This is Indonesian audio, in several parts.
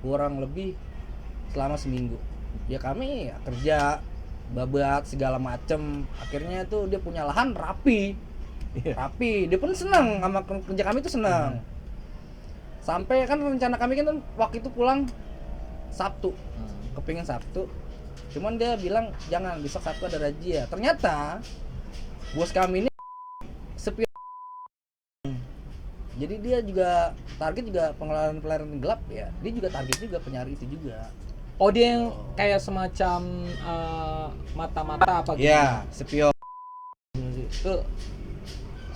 kurang lebih selama seminggu. Ya kami ya, kerja babat segala macem, akhirnya tuh dia punya lahan rapi, dia pun senang sama kerja kami tuh senang. Sampai kan rencana kami kan waktu itu pulang Sabtu, kepingin Sabtu, cuman dia bilang jangan, besok Sabtu ada razia. Ternyata bos kami ini sepi, jadi dia juga target juga pengelolaan gelap ya, dia juga target juga penyari itu juga. Oh, dia yang kayak semacam mata-mata apa gitu? Ya, spion.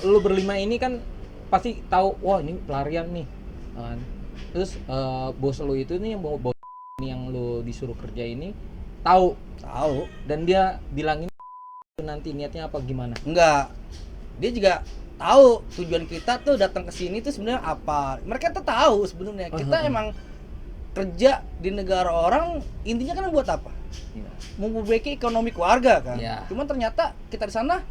Lu berlima ini kan pasti tahu, wah ini pelarian nih kan. Terus bos lu itu nih, bos ini yang lu disuruh kerja ini tahu dan dia bilangin nanti niatnya apa gimana? Enggak, dia juga tahu tujuan kita tuh datang ke sini tuh sebenarnya apa. Mereka tuh tahu sebenarnya kita emang kerja di negara orang, intinya kan buat apa? Memperbaiki ekonomi keluarga kan. Cuman ternyata kita di sana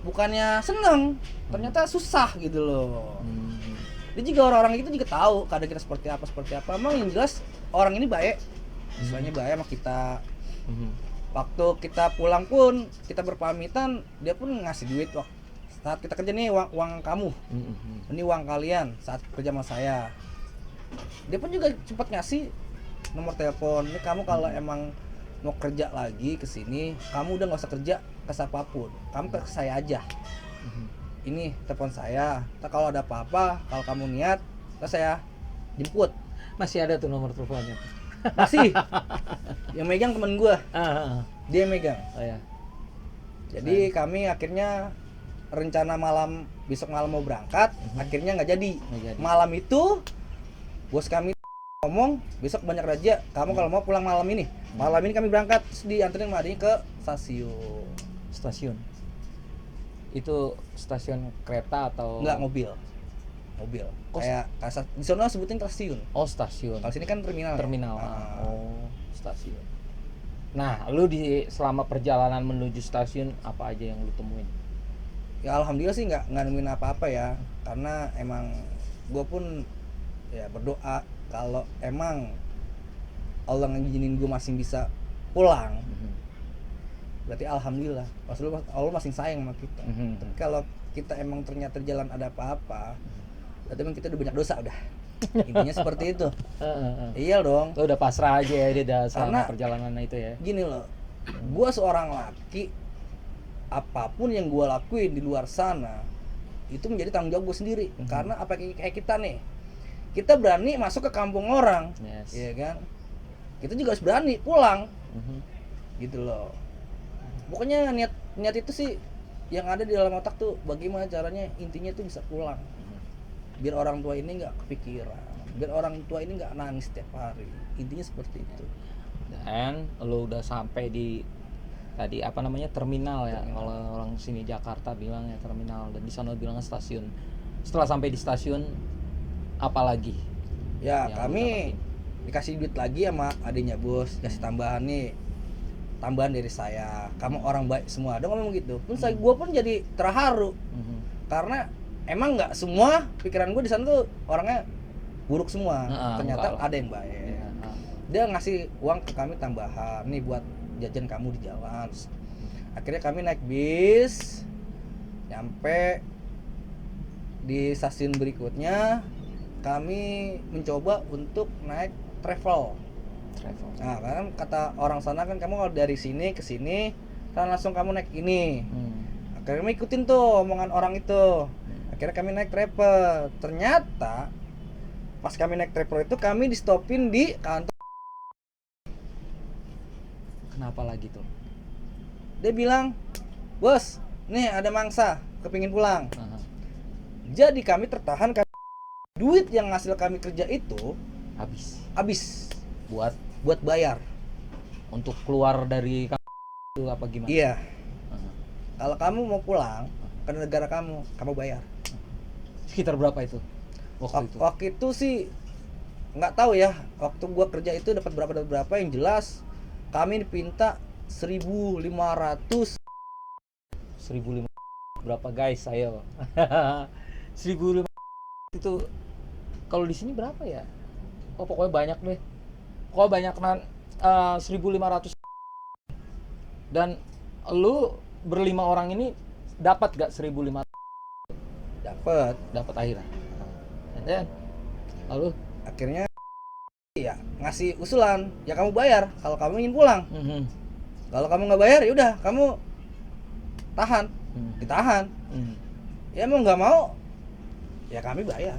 bukannya seneng, ternyata susah gitu loh. Dia juga orang-orang itu juga tahu keadaan kita seperti apa. Emang yang jelas orang ini baik, istilahnya baik sama kita. Waktu kita pulang pun kita berpamitan, dia pun ngasih duit saat kita kerja nih, uang kamu, ini uang kalian saat kerja sama saya. Dia pun juga cepat ngasih nomor telepon, ini kamu kalau emang mau kerja lagi ke sini, kamu udah nggak usah kerja ke siapapun, kamu ke saya aja. Ini telepon saya, kalau ada apa-apa, kalau kamu niat, saya jemput. Masih ada tuh nomor teleponnya? Masih. Yang megang temen gua. Dia yang megang. Oh ya. Jadi kami akhirnya rencana besok malam mau berangkat, akhirnya nggak jadi. Malam itu bos kami ngomong besok banyak razia, kamu kalau mau pulang malam ini. Malam ini kami berangkat, terus dianterin sama adiknya ke stasiun. Itu stasiun kereta atau enggak, mobil. Kayak di sana sebutin stasiun. Oh, stasiun. Kalau sini kan terminal. Oh, stasiun. Nah, lu selama perjalanan menuju stasiun apa aja yang lu temuin? Ya alhamdulillah sih nggak nemuin apa-apa ya, karena emang gue pun ya berdoa kalau emang Allah ngizinin gue masih bisa pulang, berarti alhamdulillah, Allah masih sayang sama kita. Tapi kalau kita emang ternyata jalan ada apa-apa, berarti emang kita udah banyak dosa udah. Intinya seperti itu. Iya dong. Lo udah pasrah aja ya di Karena perjalanan itu ya. Gini loh, gue seorang laki, apapun yang gue lakuin di luar sana itu menjadi tanggung jawab gue sendiri. Karena apa kayak kita nih, kita berani masuk ke kampung orang, ya kan? Kita juga harus berani pulang, gitu loh. Pokoknya niat itu sih yang ada di dalam otak tuh, bagaimana caranya intinya tuh bisa pulang, biar orang tua ini nggak kepikiran, biar orang tua ini nggak nangis setiap hari. Intinya seperti itu. Dan lo udah sampai di tadi apa namanya terminal ya, kalau orang sini Jakarta bilang ya terminal, dan di sana bilangnya stasiun. Setelah sampai di stasiun apa lagi? Ya kami dikasih duit lagi sama adiknya bos, kasih tambahan dari saya, kamu orang baik semua, ada ngomong gitu. Pun saya gue pun jadi terharu, karena emang nggak semua pikiran gue di sana tuh orangnya buruk semua. Ternyata ada yang baik. Dia ngasih uang ke kami tambahan, nih buat jajan kamu di jalan. Akhirnya kami naik bis, nyampe di stasiun berikutnya kami mencoba untuk naik travel. Nah, kan kata orang sana kan, kamu kalau dari sini ke sini kan langsung kamu naik ini. Akhirnya kami ikutin tuh omongan orang itu. Akhirnya kami naik travel. Ternyata pas kami naik travel itu kami di stopin di kantor. Kenapa lagi tuh? Dia bilang, bos, nih ada mangsa kepingin pulang. Jadi kami tertahan karena duit yang hasil kami kerja itu habis buat bayar untuk keluar dari itu apa gimana? Iya. Kalau kamu mau pulang ke negara kamu bayar. Sekitar berapa itu? Waktu itu sih nggak tahu ya. Waktu gua kerja itu dapat berapa, yang jelas kami dipinta 1.500. Berapa guys? Ayo. 1.500 itu kalau di sini berapa ya? Oh pokoknya banyak deh. Kok banyak 1.500 dan lu berlima orang ini dapat gak 1.500? Dapat Akhirnya. Dan lalu akhirnya ya ngasih usulan, ya kamu bayar kalau kamu ingin pulang. Kalau kamu nggak bayar ya udah kamu tahan, ditahan. Ya mau nggak mau ya kami bayar.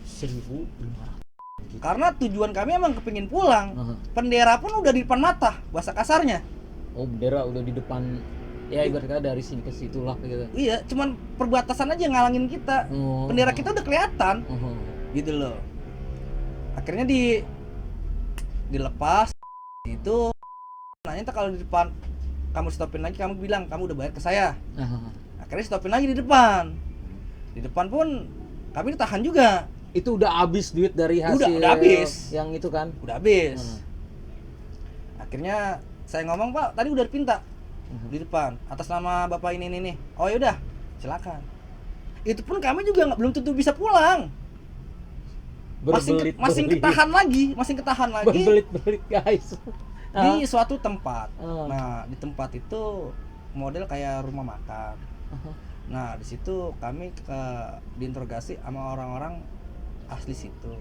1.500. Karena tujuan kami emang kepingin pulang. Bendera pun udah di depan mata, bahasa kasarnya. Oh, bendera udah di depan. Ya ibaratnya dari sini ke situ lah gitu. Iya, cuman perbatasan aja ngalangin kita. Bendera kita udah kelihatan. Gitu loh. Akhirnya dilepas itu, nanya tak kalau di depan kamu stopin lagi, kamu bilang kamu udah bayar ke saya. Akhirnya stopin lagi di depan. Di depan pun kami ditahan juga. Itu udah habis duit dari hasil udah habis. Yang itu kan? Udah habis. Akhirnya saya ngomong, Pak, tadi udah dipinta di depan atas nama bapak ini nih. Oh yaudah, silakan. Itu pun kami juga belum tentu bisa pulang. Masih ketahan lagi. Berbelit-belit guys. Di suatu tempat. Nah, di tempat itu model kayak rumah makan. Nah, di situ kami diinterogasi sama orang-orang asli situ.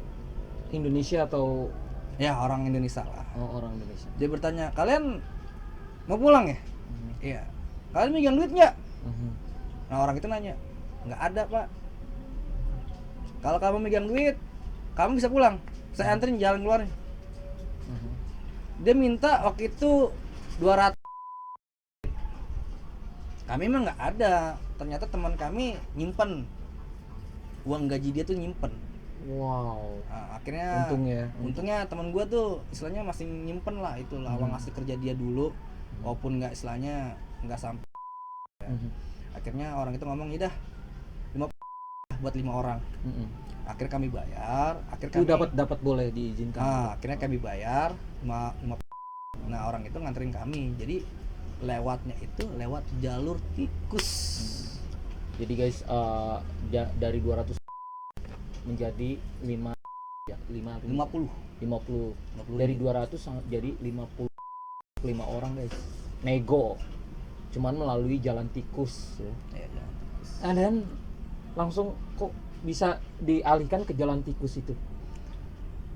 Indonesia atau ya orang Indonesia lah. Oh, orang Indonesia. Dia bertanya, "Kalian mau pulang ya?" Iya. "Kalian megang duit nggak?" Nah, orang itu nanya, "Nggak ada, Pak." "Kalau kamu megang duit, kamu bisa pulang. Saya anterin jalan keluar." Dia minta waktu itu 200. Kami emang nggak ada. Ternyata teman kami nyimpen uang gaji dia tuh nyimpen. Wow. Nah, akhirnya untungnya teman gua tuh istilahnya masih nyimpen lah itulah uang hasil kerja dia dulu, walaupun nggak istilahnya nggak sampai. Akhirnya orang itu ngomong, "Idah 50 buat 5 orang." Akhirnya kami bayar. Itu dapat boleh diizinkan. Akhirnya kami bayar 5. Nah, orang itu nganterin kami. Jadi lewatnya itu lewat jalur tikus. Jadi guys, dari 200 menjadi 50. Dari 200 jadi 55 orang guys. Nego. Cuman melalui jalan tikus ya. Jalan tikus. Dan langsung kok bisa dialihkan ke jalan tikus itu?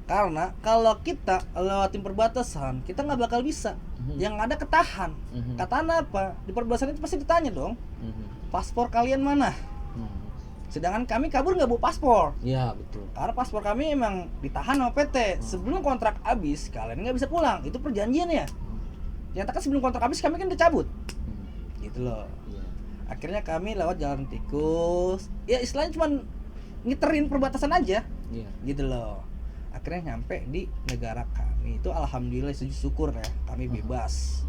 Karena kalau kita lewatin perbatasan, kita nggak bakal bisa. Yang ada ketahan. Katahan apa? Di perbatasan itu pasti ditanya dong. Paspor kalian mana? Sedangkan kami kabur nggak bawa paspor. Iya betul. Karena paspor kami emang ditahan sama PT. Sebelum kontrak habis, kalian nggak bisa pulang. Itu perjanjian ya. Nyatakan sebelum kontrak habis kami kan dicabut. Gitu loh. Akhirnya kami lewat jalan tikus. Ya istilahnya cuma ngiterin perbatasan aja. Gitu loh. Akhirnya nyampe di negara kami. Itu alhamdulillah syukur ya, kami bebas.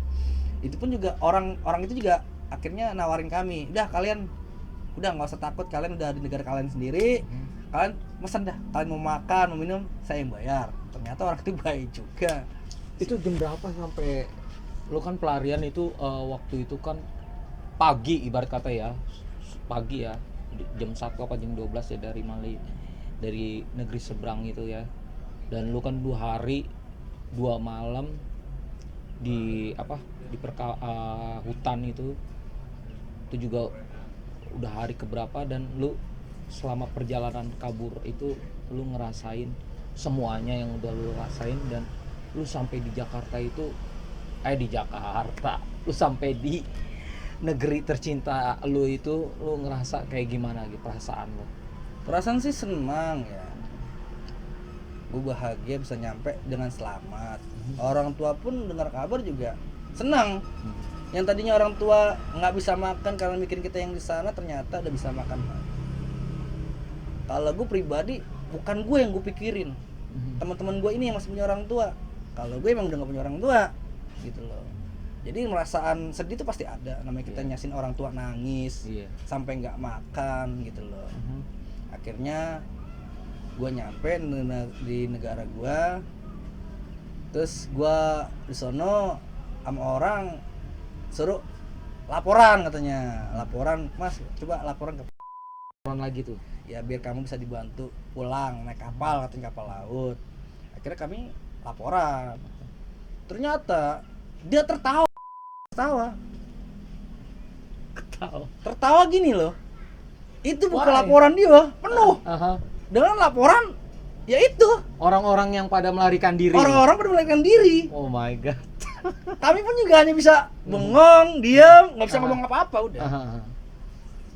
Itu pun juga orang itu juga akhirnya nawarin kami, "Udah kalian udah nggak usah takut, kalian udah di negara kalian sendiri. Kalian pesan dah, kalian mau makan, mau minum, saya yang bayar." Ternyata orang itu baik juga. Itu jam berapa sampai lu kan pelarian itu waktu itu kan pagi ibarat kata ya. Pagi ya. Jam 1 apa jam 12 ya dari Mali, dari negeri seberang itu ya. Dan lu kan 2 hari 2 malam di hutan itu juga udah hari keberapa, dan lu selama perjalanan kabur itu lu ngerasain semuanya yang udah lu rasain, dan lu sampai di Jakarta itu lu sampai di negeri tercinta lu itu, lu ngerasa kayak gimana gitu perasaan lu? Perasaan sih senang ya, gue bahagia bisa nyampe dengan selamat. Orang tua pun dengar kabar juga senang. Yang tadinya orang tua nggak bisa makan karena mikirin kita yang di sana, ternyata udah bisa makan. Kalau gue pribadi, bukan gue yang gue pikirin, teman-teman gue ini yang masih punya orang tua. Kalau gue emang udah nggak punya orang tua, gitu loh. Jadi perasaan sedih itu pasti ada. Namanya kita nyasin orang tua nangis, sampai nggak makan, gitu loh. Akhirnya gue nyampe di negara gue, terus gue di sono sama orang suruh laporan, katanya laporan, "Mas coba laporan ke lagi tuh ya biar kamu bisa dibantu pulang naik kapal," katanya kapal laut. Akhirnya kami laporan. Ternyata dia tertawa gini loh. Itu bukan laporan dia penuh dengan laporan yaitu orang-orang yang pada melarikan diri. Oh my god. Kami pun juga hanya bisa bengong, diam, nggak bisa ngomong apa-apa udah.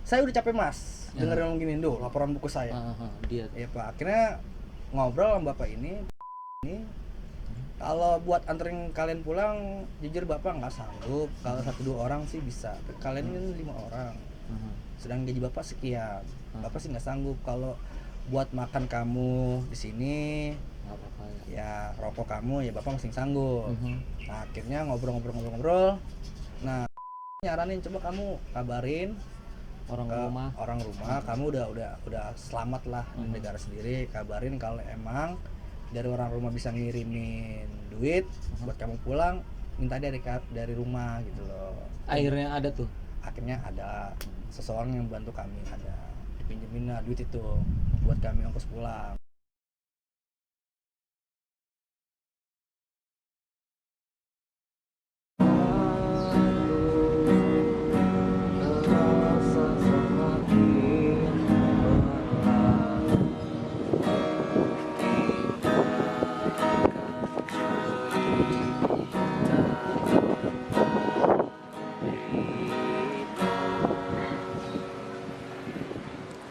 Saya udah capek mas dengerin ngomong gini, laporan buku saya. Dia. Ya pak, akhirnya ngobrol sama bapak ini. Kalau buat anterin kalian pulang, jujur bapak nggak sanggup. Kalau 1-2 orang sih bisa. Kalian ini 5 orang. Sedang gaji bapak sekian. Bapak sih nggak sanggup. Kalau buat makan kamu di sini, Nggak apa-apa ya rokok kamu ya bapak masih sanggup. Nah akhirnya ngobrol. Nah nyaranin coba kamu kabarin orang rumah kamu udah selamat lah di negara sendiri. Kabarin kalau emang dari orang rumah bisa ngirimin duit buat kamu pulang, minta dia dari rumah gitu loh. Akhirnya ada seseorang yang bantu kami, ada dipinjemin lah duit itu buat kami ongkos pulang.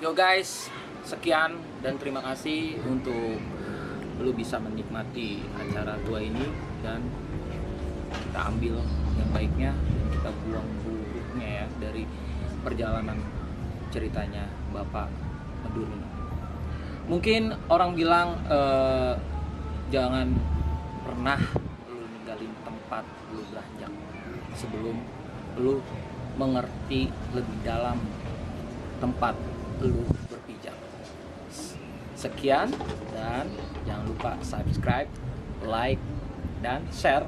Yo guys, sekian dan terima kasih untuk lu bisa menikmati acara gua ini, dan kita ambil yang baiknya dan kita buang buruknya ya dari perjalanan ceritanya Bapak Medun ini. Mungkin orang bilang jangan pernah lu ninggalin tempat lu beranjak sebelum lu mengerti lebih dalam tempat lu berpijak. Sekian, dan jangan lupa subscribe, like, dan share.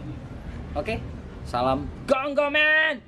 Oke, salam Gonggoman.